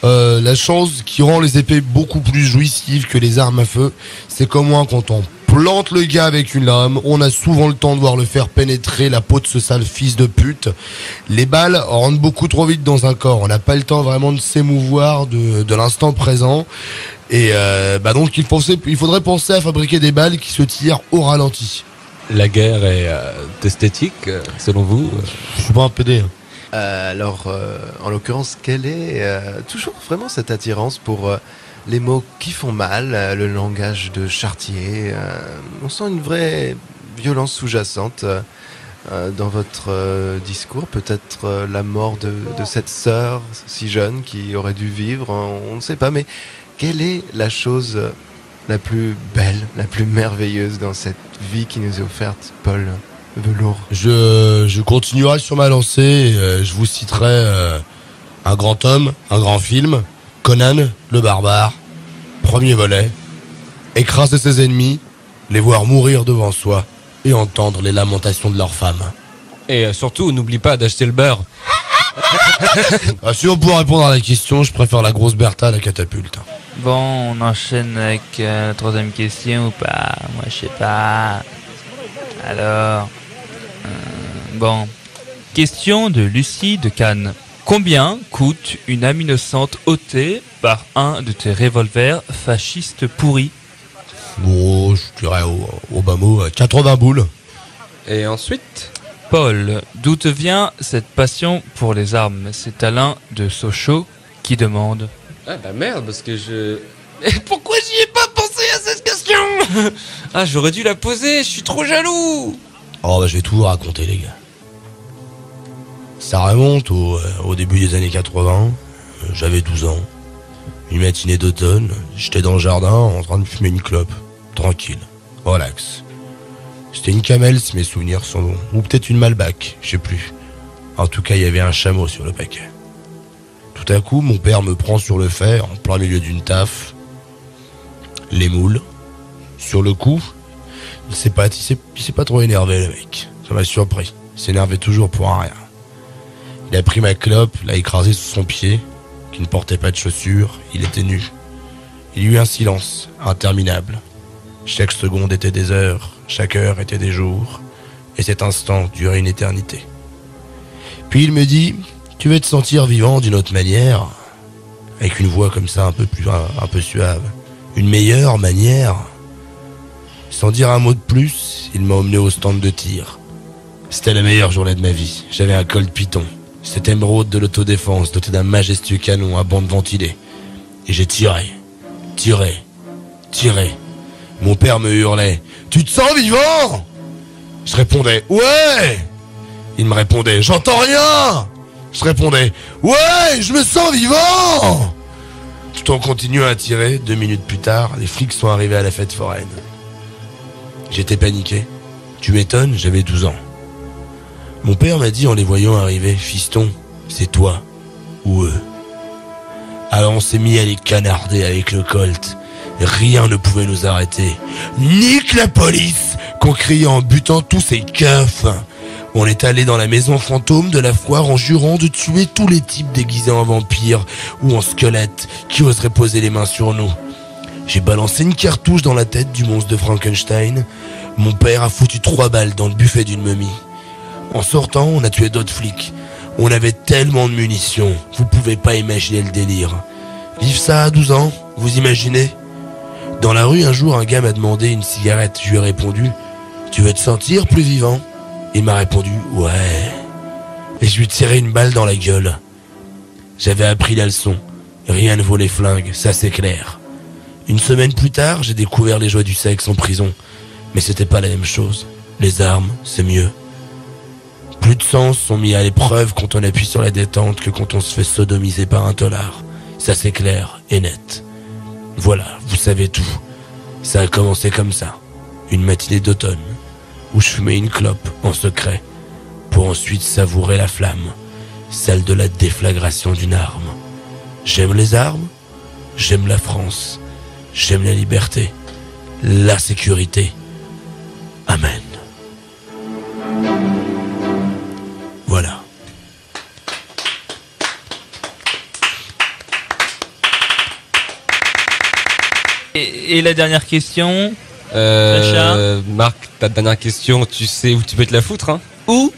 La chose qui rend les épées beaucoup plus jouissives que les armes à feu, c'est qu'au moins quand on plante le gars avec une lame, on a souvent le temps de voir le faire pénétrer la peau de ce sale fils de pute. Les balles rentrent beaucoup trop vite dans un corps, on n'a pas le temps vraiment de s'émouvoir de l'instant présent. Et donc il faudrait penser à fabriquer des balles qui se tirent au ralenti. La guerre est esthétique, selon vous? Je suis pas un PD. En l'occurrence, quelle est toujours vraiment cette attirance pour les mots qui font mal, le langage de Chartier. On sent une vraie violence sous-jacente dans votre discours. Peut-être la mort de cette sœur si jeune qui aurait dû vivre, on ne sait pas. Mais quelle est la chose la plus belle, la plus merveilleuse dans cette vie qui nous est offerte, Paul Velour? Je continuerai sur ma lancée et je vous citerai un grand homme, un grand film, Conan le barbare, premier volet, écraser ses ennemis, les voir mourir devant soi et entendre les lamentations de leurs femmes. Et surtout, n'oublie pas d'acheter le beurre. Si on peut répondre à la question, je préfère la grosse Bertha à la catapulte. Bon, on enchaîne avec la troisième question ou pas? Moi, je sais pas. Alors, bon. Question de Lucie de Cannes. Combien coûte une âme innocente ôtée par un de tes revolvers fascistes pourris? Bon, je dirais au bas mot 80 boules. Et ensuite? Paul, d'où te vient cette passion pour les armes? C'est Alain de Sochaux qui demande. Ah bah merde, parce que je... Et pourquoi j'y ai pas pensé à cette question? Ah, j'aurais dû la poser, je suis trop jaloux. Oh bah je vais tout vous raconter les gars. Ça remonte au début des années 80, j'avais 12 ans. Une matinée d'automne, j'étais dans le jardin en train de fumer une clope. Tranquille, relax. C'était une Camel si mes souvenirs sont bons. Ou peut-être une Malbec, je sais plus. En tout cas, il y avait un chameau sur le paquet. Tout à coup, mon père me prend sur le fait, en plein milieu d'une taf. Les moules. Sur le coup, il s'est pas trop énervé, le mec. Ça m'a surpris. Il s'énervait toujours pour un rien. Il a pris ma clope, l'a écrasée sous son pied, qui ne portait pas de chaussures, il était nu. Il y eut un silence interminable. Chaque seconde était des heures, chaque heure était des jours, et cet instant durait une éternité. Puis il me dit, tu veux te sentir vivant d'une autre manière, avec une voix comme ça un peu suave, une meilleure manière. Sans dire un mot de plus, il m'a emmené au stand de tir. C'était la meilleure journée de ma vie. J'avais un Colt Python. C'était émeraude de l'autodéfense, doté d'un majestueux canon à bande ventilée. Et j'ai tiré. Mon père me hurlait, tu te sens vivant? Je répondais, ouais. Il me répondait, j'entends rien. Je répondais, ouais, je me sens vivant. Tout en continuant à tirer, 2 minutes plus tard, les flics sont arrivés à la fête foraine. J'étais paniqué. Tu m'étonnes, j'avais 12 ans. Mon père m'a dit en les voyant arriver, fiston, c'est toi ou eux. Alors on s'est mis à les canarder avec le Colt. Rien ne pouvait nous arrêter. Nique la police, qu'on criait en butant tous ces keufs. On est allé dans la maison fantôme de la foire en jurant de tuer tous les types déguisés en vampires ou en squelettes qui oseraient poser les mains sur nous. J'ai balancé une cartouche dans la tête du monstre de Frankenstein. Mon père a foutu 3 balles dans le buffet d'une momie. En sortant, on a tué d'autres flics. On avait tellement de munitions, vous pouvez pas imaginer le délire. Vivre ça à 12 ans, vous imaginez? Dans la rue, un jour, un gars m'a demandé une cigarette. Je lui ai répondu, tu veux te sentir plus vivant? Il m'a répondu, ouais. Et je lui ai tiré une balle dans la gueule. J'avais appris la leçon. Rien ne vaut les flingues, ça c'est clair. Une semaine plus tard, j'ai découvert les joies du sexe en prison. Mais c'était pas la même chose. Les armes, c'est mieux. Plus de sens sont mis à l'épreuve quand on appuie sur la détente que quand on se fait sodomiser par un tolard. Ça c'est clair et net. Voilà, vous savez tout. Ça a commencé comme ça. Une matinée d'automne, où je fumais une clope en secret, pour ensuite savourer la flamme, celle de la déflagration d'une arme. J'aime les armes, j'aime la France, j'aime la liberté, la sécurité. Amen. Voilà. Et la dernière question, Marc, ta dernière question, tu sais où tu peux te la foutre, hein? Où?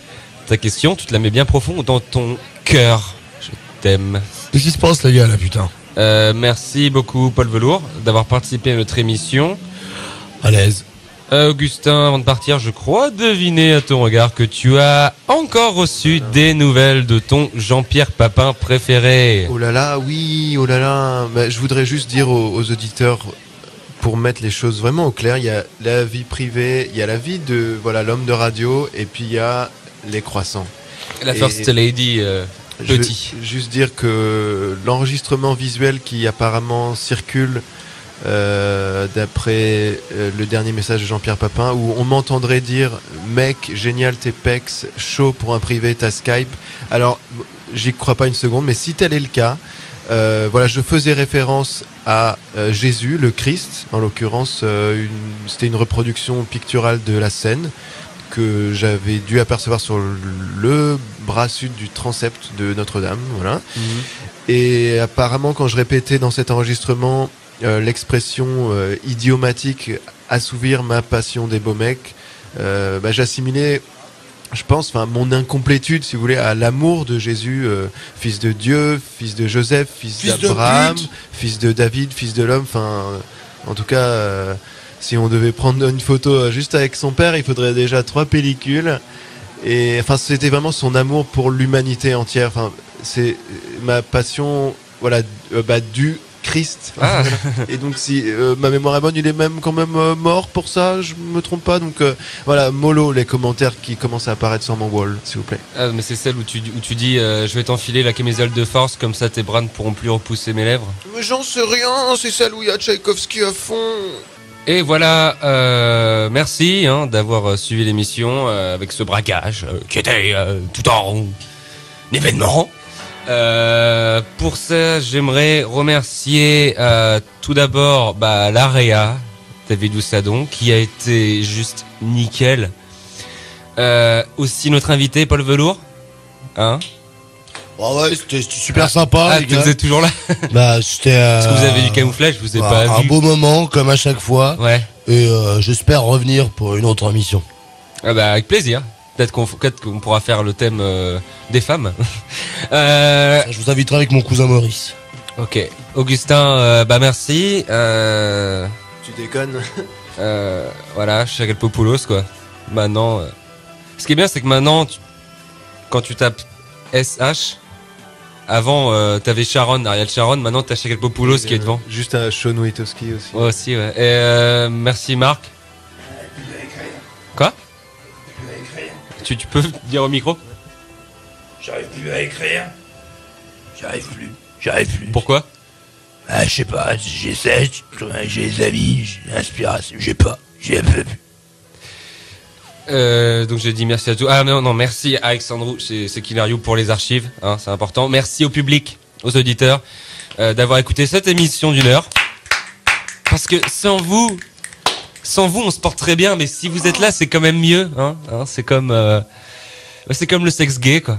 Ta question, tu te la mets bien profond dans ton cœur. Je t'aime. Qu'est-ce qui se passe les gars là putain? Merci beaucoup Paul Velour d'avoir participé à notre émission. À l'aise. Augustin, avant de partir, je crois deviner à ton regard que tu as encore reçu des nouvelles de ton Jean-Pierre Papin préféré. Oh là là, oui, oh là là. Bah, je voudrais juste dire aux auditeurs, pour mettre les choses vraiment au clair, il y a la vie privée, il y a la vie de l'homme de radio, et puis il y a les croissants. La First Lady petit. Je veux juste dire que l'enregistrement visuel qui apparemment circule d'après le dernier message de Jean-Pierre Papin, où on m'entendrait dire mec génial tes pecs, chaud pour un privé ta Skype. Alors j'y crois pas une seconde, mais si tel est le cas, Voilà, je faisais référence à Jésus, le Christ, en l'occurrence, c'était une reproduction picturale de la scène que j'avais dû apercevoir sur le bras sud du transept de Notre-Dame, voilà. Et apparemment, quand je répétais dans cet enregistrement l'expression idiomatique « assouvir ma passion des beaux mecs », j'assimilais, je pense, mon incomplétude, si vous voulez, à l'amour de Jésus, fils de Dieu, fils de Joseph, fils d'Abraham, fils de David, fils de l'homme. En tout cas, si on devait prendre une photo juste avec son père, il faudrait déjà 3 pellicules. Et c'était vraiment son amour pour l'humanité entière. C'est ma passion, voilà, du Christ. Ah. Et donc si ma mémoire est bonne, il est même quand même mort pour ça, je me trompe pas. Donc voilà, mollo les commentaires qui commencent à apparaître sur mon wall, s'il vous plaît. Ah, mais c'est celle où tu dis je vais t'enfiler la camisole de force, comme ça tes bras ne pourront plus repousser mes lèvres. Mais j'en sais rien, c'est celle où il y a Tchaïkovski à fond. Et voilà, merci d'avoir suivi l'émission avec ce braquage qui était tout en événement. Pour ça, j'aimerais remercier tout d'abord l'AREA, David Oussadon, qui a été juste nickel. Aussi notre invité, Paul Velour. Ouais, c'était super sympa. Les gars. Vous êtes toujours là? C'était. Parce que vous avez du camouflage, je vous ai pas vu. Un beau moment, comme à chaque fois. Ouais. Et j'espère revenir pour une autre émission. Avec plaisir. Peut-être qu'on pourra faire le thème des femmes. Je vous inviterai avec mon cousin Maurice. Ok. Augustin, merci. Tu déconnes. Voilà, Chakalpopoulos, quoi. Maintenant, ce qui est bien, c'est que maintenant, quand tu tapes SH, avant, t'avais Sharon, Ariel Sharon, maintenant t'as Chakalpopoulos qui est devant. Juste à Sean Witowski aussi. Ouais, aussi, ouais. Et merci Marc. Quoi? Tu peux dire au micro? J'arrive plus à écrire. J'arrive plus. Pourquoi? Je sais pas, j'essaie, j'ai les amis, j'ai l'inspiration, j'ai un peu plus. Donc j'ai dit merci à tous. Ah non, merci à Alexandre, c'est Killer pour les archives, c'est important. Merci au public, aux auditeurs, d'avoir écouté cette émission d'une heure. Parce que sans vous, on se porte très bien, mais si vous êtes là, c'est quand même mieux, c'est comme le sexe gay, quoi.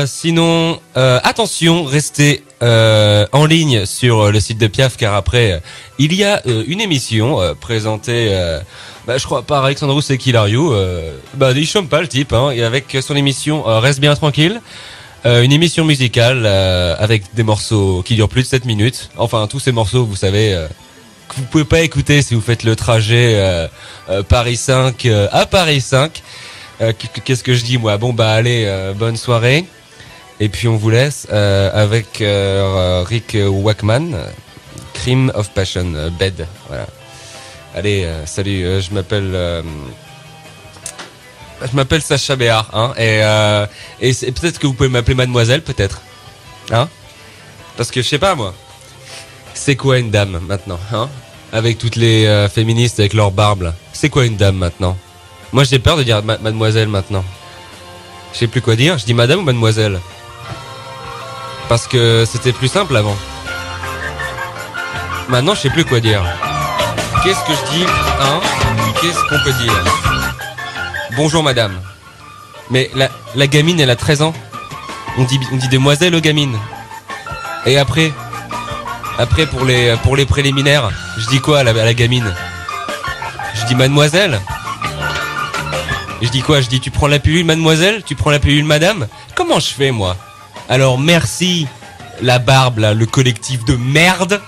Sinon, attention, restez en ligne sur le site de Piaf, car après, il y a une émission présentée, je crois, par Alexandre Rousse et Kilario. Il chôme pas le type, et avec son émission Reste bien tranquille. Une émission musicale avec des morceaux qui durent plus de 7 minutes. Enfin, tous ces morceaux, vous savez, que vous pouvez pas écouter si vous faites le trajet Paris 5 à Paris 5. Qu'est-ce que je dis, moi? Allez, bonne soirée. Et puis on vous laisse avec Rick Wakeman, Crime of Passion, Bed. Voilà. Allez, salut, je m'appelle Sacha Béard, et peut-être que vous pouvez m'appeler Mademoiselle, peut-être, parce que je sais pas, moi, c'est quoi une dame maintenant, avec toutes les féministes avec leur barbe là. C'est quoi une dame maintenant? Moi j'ai peur de dire Mademoiselle maintenant. Je sais plus quoi dire, je dis Madame ou Mademoiselle, parce que c'était plus simple avant. Maintenant je sais plus quoi dire. Qu'est-ce que je dis, Qu'est-ce qu'on peut dire? Bonjour madame. Mais la gamine, elle a 13 ans. On dit demoiselle aux gamines. Et après pour les préliminaires, je dis quoi à la gamine? Je dis mademoiselle. Je dis quoi? Je dis tu prends la pilule mademoiselle? Tu prends la pilule madame? Comment je fais, moi? Alors merci la barbe là, le collectif de merde.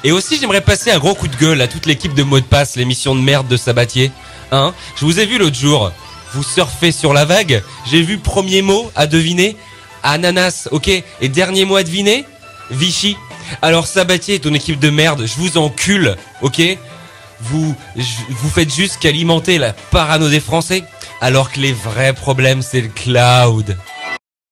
Et aussi j'aimerais passer un gros coup de gueule à toute l'équipe de Mot de Passe, l'émission de merde de Sabatier. Je vous ai vu l'autre jour, vous surfez sur la vague. J'ai vu premier mot à deviner, ananas, ok. Et dernier mot à deviner, Vichy. Alors Sabatier et ton équipe de merde, je vous encule, ok. Vous faites juste qu'alimenter la parano des Français, alors que les vrais problèmes c'est le cloud.